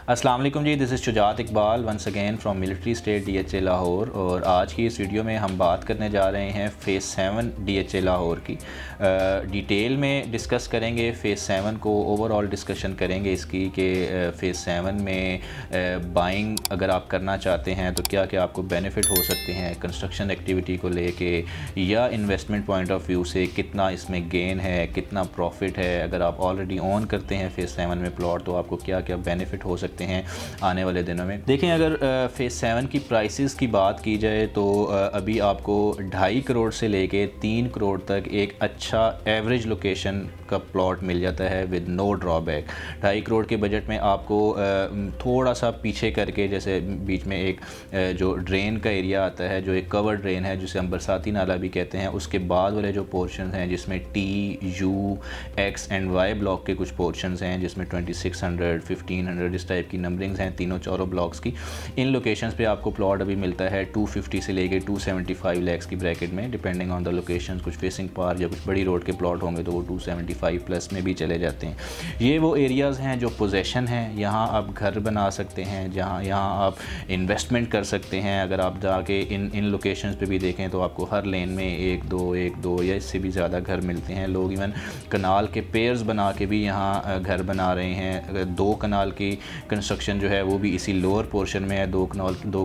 अस्सलाम वालेकुम जी, this is Shujaat Iqbal once again from military state DHA Lahore. और आज की इस वीडियो में हम बात करने जा रहे हैं फ़ेज़ 7 DHA लाहौर की। डिटेल में डिस्कस करेंगे फ़ेज़ 7 को, ओवरऑल डिस्कशन करेंगे इसकी कि फ़ेज़ 7 में बाइंग अगर आप करना चाहते हैं तो क्या क्या आपको बेनिफिट हो सकते हैं कंस्ट्रक्शन एक्टिविटी को लेके, या इन्वेस्टमेंट पॉइंट ऑफ व्यू से कितना इसमें गेन है, कितना प्रॉफिट है। अगर आप ऑलरेडी ऑन करते हैं फ़ेज़ 7 में प्लॉट तो आपको क्या क्या बेनिफिट हो सकते हैं आने वाले दिनों में। देखें, अगर फ़ेज़ 7 की प्राइसेस की बात की जाए तो अभी आपको 2.5 करोड़ से लेके 3 करोड़ तक एक अच्छा एवरेज लोकेशन का प्लॉट मिल जाता है विद नो ड्रॉबैक। 2.5 करोड़ के बजट में आपको थोड़ा सा पीछे करके, जैसे बीच में एक जो ड्रेन का एरिया आता है, जो एक कवर ड्रेन है जिसे हम बरसाती नाला भी कहते हैं, उसके बाद वाले जो पोर्शन हैं जिसमें T, U, X and Y block के कुछ पोर्शन हैं जिसमें 2600, 1500 इस टाइप की नंबरिंग्स हैं तीनों चारों ब्लॉक्स की। इन लोकेशंस पे आपको प्लॉट अभी मिलता है 250 से लेके 275 लाख की ब्रैकेट में, डिपेंडिंग ऑन द लोकेशन। कुछ फेसिंग पार या कुछ बड़ी रोड के प्लॉट होंगे तो वो 275 प्लस में भी चले जाते हैं। ये वो एरियाज़ हैं जो पोजेशन हैं, यहाँ आप घर बना सकते हैं, यहाँ आप इन्वेस्टमेंट कर सकते हैं। अगर आप जाके इन लोकेशंस पे भी देखें तो आपको हर लेन में एक दो या इससे भी ज़्यादा घर मिलते हैं। लोग इवन कनाल के पेयर्स बना के भी यहाँ घर बना रहे हैं। अगर 2 कनाल की कंस्ट्रक्शन जो है वो भी इसी लोअर पोर्शन में है, 2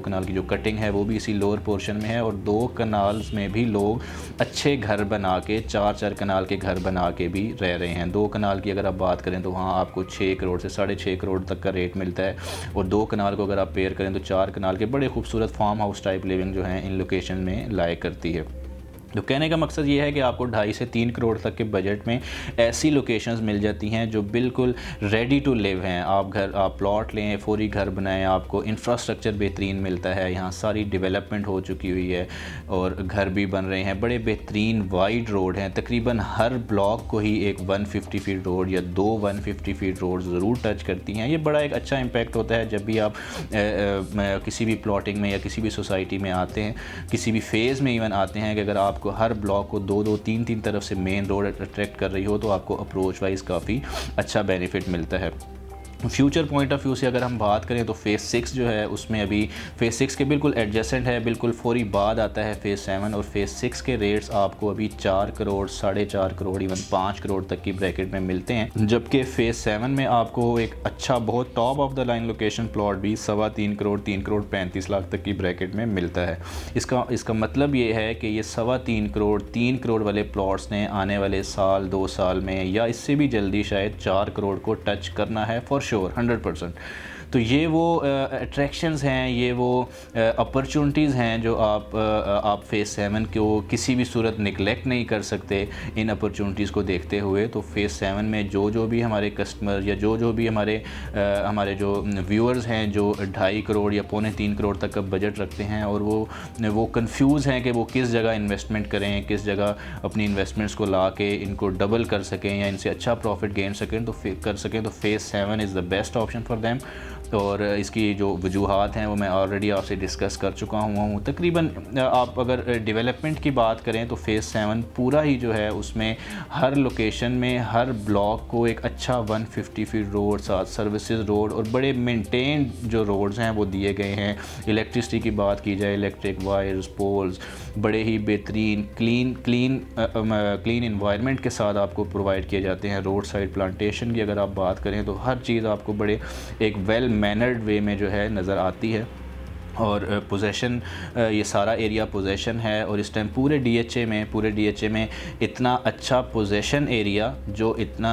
कनाल की जो कटिंग है वो भी इसी लोअर पोर्शन में है, और 2 कनाल्स में भी लोग अच्छे घर बना के 4 कनाल के घर बना के भी रह रहे हैं। 2 कनाल की अगर आप बात करें तो वहाँ आपको 6 करोड़ से 6.5 करोड़ तक का रेट मिलता है, और 2 कनाल को अगर आप पेयर करें तो 4 कनाल के बड़े खूबसूरत फार्म हाउस टाइप लिविंग जो हैं इन लोकेशन में लायक करती है। तो कहने का मकसद ये है कि आपको 2.5 से 3 करोड़ तक के बजट में ऐसी लोकेशंस मिल जाती हैं जो बिल्कुल रेडी टू लिव हैं। आप प्लॉट लें, फौरी घर बनाएं, आपको इंफ्रास्ट्रक्चर बेहतरीन मिलता है। यहाँ सारी डेवलपमेंट हो चुकी हुई है और घर भी बन रहे हैं। बड़े बेहतरीन वाइड रोड हैं, तकरीबन हर ब्लॉक को ही एक 150 फीट रोड या 2 150 फीट रोड ज़रूर टच करती हैं। ये बड़ा एक अच्छा इम्पैक्ट होता है जब भी आप किसी भी प्लॉटिंग में या किसी भी सोसाइटी में आते हैं, किसी भी फेज़ में इवन आते हैं, कि अगर आप हर ब्लॉक को 2 3 तरफ से मेन रोड अट्रैक्ट कर रही हो तो आपको अप्रोच वाइज काफ़ी अच्छा बेनिफिट मिलता है। फ्यूचर पॉइंट ऑफ व्यू से अगर हम बात करें तो फ़ेज़ 6 जो है उसमें अभी फ़ेज़ 6 के बिल्कुल एडजेसेंट है, बिल्कुल फौरी बाद आता है फ़ेज़ 7, और फ़ेज़ 6 के रेट्स आपको अभी 4 करोड़, 4.5 करोड़, इवन 5 करोड़ तक की ब्रैकेट में मिलते हैं। जबकि फ़ेज़ 7 में आपको एक अच्छा बहुत top of the line location plot भी 3.25 करोड़, 3 करोड़ 35 लाख तक की ब्रैकेट में मिलता है। इसका मतलब ये है कि ये 3.25 करोड़, 3 करोड़ वाले प्लॉट्स ने आने वाले साल 2 साल में या इससे भी जल्दी शायद 4 करोड़ को टच करना है फॉर 100%। तो ये वो अट्रैक्शंस हैं, ये वो अपॉर्चुनिटीज़ हैं जो आप फ़ेज़ 7 को किसी भी सूरत निगलेक्ट नहीं कर सकते। इन अपॉर्चुनिटीज़ को देखते हुए तो फ़ेज़ 7 में जो भी हमारे कस्टमर या जो भी हमारे जो व्यूअर्स हैं जो 2.5 करोड़ या 2.25 करोड़ तक का बजट रखते हैं और वो कंफ्यूज हैं कि वो किस जगह इन्वेस्टमेंट करें, किस जगह अपनी इन्वेस्टमेंट्स को ला के इनको डबल कर सकें या इनसे अच्छा प्रॉफिट गेन कर सकें तो phase 7 is the best option for them. और इसकी जो वजूहात हैं वो मैं ऑलरेडी आपसे डिस्कस कर चुका हूँ। तकरीबन आप अगर डेवलपमेंट की बात करें तो फ़ेज़ 7 पूरा ही जो है उसमें हर लोकेशन में हर ब्लॉक को एक अच्छा 150 फीट रोड, साथ सर्विसेज रोड और बड़े मेंटेन जो रोड्स हैं वो दिए गए हैं। इलेक्ट्रिसिटी की बात की जाए, इलेक्ट्रिक वायर्स, पोल्स बड़े ही बेहतरीन क्लीन इन्वायरमेंट के साथ आपको प्रोवाइड किए जाते हैं। रोड साइड प्लांटेशन की अगर आप बात करें तो हर चीज़ आपको बड़े एक वेल मैनर्ड वे में जो है नज़र आती है। और पोजेशन, ये सारा एरिया पोजेशन है, और इस टाइम पूरे DHA में इतना अच्छा पोजेशन एरिया जो इतना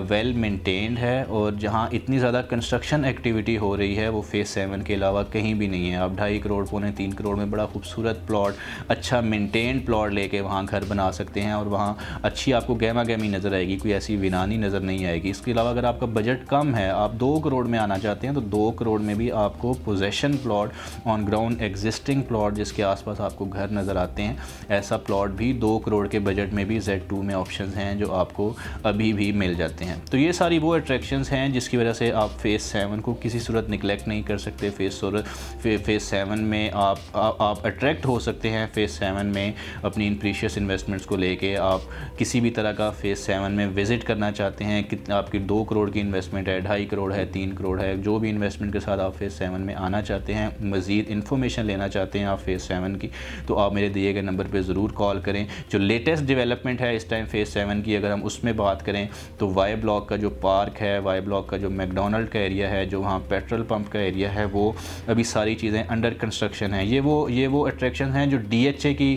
वेल मेंटेन्ड है और जहाँ इतनी ज़्यादा कंस्ट्रक्शन एक्टिविटी हो रही है वो फ़ेज़ 7 के अलावा कहीं भी नहीं है। आप 2.5 करोड़, 2.25 करोड़ में बड़ा खूबसूरत प्लॉट, अच्छा मेंटेन्ड प्लॉट लेके वहाँ घर बना सकते हैं, और वहाँ अच्छी आपको गहमा गहमी नज़र आएगी, कोई ऐसी वीरानी नज़र नहीं आएगी। इसके अलावा अगर आपका बजट कम है, आप 2 करोड़ में आना चाहते हैं तो 2 करोड़ में भी आपको possession plot on ground existing plot जिसके आसपास आपको घर नज़र आते हैं, ऐसा प्लॉट भी 2 करोड़ के बजट में भी Z2 में ऑप्शंस हैं जो आपको अभी भी मिल जाते हैं। तो ये सारी वो अट्रैक्शंस हैं जिसकी वजह से आप फ़ेज़ 7 को किसी सूरत निगलेक्ट नहीं कर सकते। फ़ेज़ 7 में आप अट्रैक्ट हो सकते हैं। फ़ेज़ 7 में अपनी इन प्रीशियस इन्वेस्टमेंट्स को लेके आप किसी भी तरह का फ़ेज़ 7 में विज़िट करना चाहते हैं, कितना आपकी 2 करोड़ की इन्वेस्टमेंट है, 2.5 करोड़ है, 3 करोड़ है, जो भी इन्वेस्टमेंट के साथ आप फ़ेज़ 7 में आना चाहते हैं, मज़ीद इन्फॉर्मेशन लेना चाहते हैं आप फ़ेज़ 7 की, तो आप मेरे दिए गए नंबर पर ज़रूर कॉल करें। जो लेटेस्ट डेवलपमेंट है इस टाइम फ़ेज़ 7 की, अगर हम उसमें बात करें तो वाई ब्लॉक का जो पार्क है, वाई ब्लॉक का जो मैकडोनल्ड का एरिया है, जो वहाँ पेट्रोल पंप का एरिया है, वो अभी सारी चीज़ें अंडर कंस्ट्रक्शन है। ये वो अट्रैक्शन हैं जो DHA की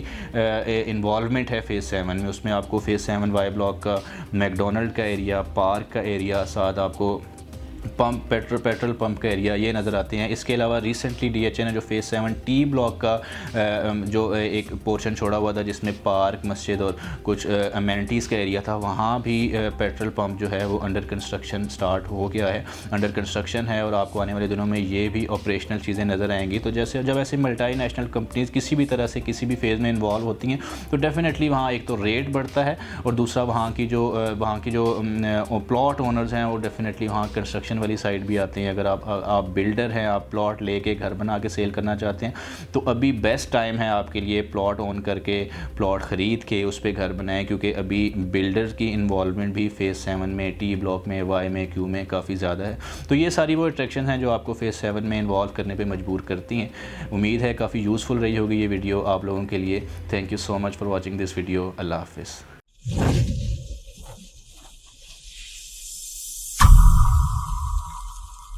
इन्वॉल्वमेंट है फ़ेज़ 7 में। उसमें आपको फ़ेज़ 7 वाई ब्लॉक का मैकडोनल्ड का एरिया, पार्क का एरिया, साथ आपको पेट्रोल पंप का एरिया ये नज़र आते हैं। इसके अलावा रिसेंटली DHA ने जो फ़ेज़ 7 T ब्लॉक का जो एक पोर्शन छोड़ा हुआ था जिसमें पार्क, मस्जिद और कुछ अमेनिटीज़ का एरिया था, वहाँ भी पेट्रोल पंप जो है वो अंडर कंस्ट्रक्शन स्टार्ट हो गया है, अंडर कंस्ट्रक्शन है और आपको आने वाले दिनों में ये भी ऑपरेशनल चीज़ें नज़र आएंगी। तो जैसे जब ऐसे मल्टीनेशनल कंपनीज़ किसी भी तरह से किसी भी फेज़ में इन्वॉल्व होती हैं तो डेफिनेटली वहाँ एक तो रेट बढ़ता है और दूसरा वहाँ की जो प्लॉट ओनर्स हैं वो डेफिनेटली वहाँ कंस्ट्रक्शन वाली साइड भी आते हैं। अगर आप बिल्डर हैं, आप प्लॉट लेके घर बना के सेल करना चाहते हैं तो अभी बेस्ट टाइम है आपके लिए प्लॉट ओन करके, प्लॉट ख़रीद के उस पर घर बनाएं, क्योंकि अभी बिल्डर की इन्वॉल्वमेंट भी फ़ेज़ 7 में, T ब्लॉक में, Y में, Q में काफ़ी ज़्यादा है। तो ये सारी वो अट्रैक्शन हैं जो आपको फ़ेज़ 7 में इन्वॉल्व करने पर मजबूर करती हैं। उम्मीद है काफ़ी यूज़फुल रही होगी ये वीडियो आप लोगों के लिए। Thank you so much for watching this video. अल्लाह हाफ़िज़।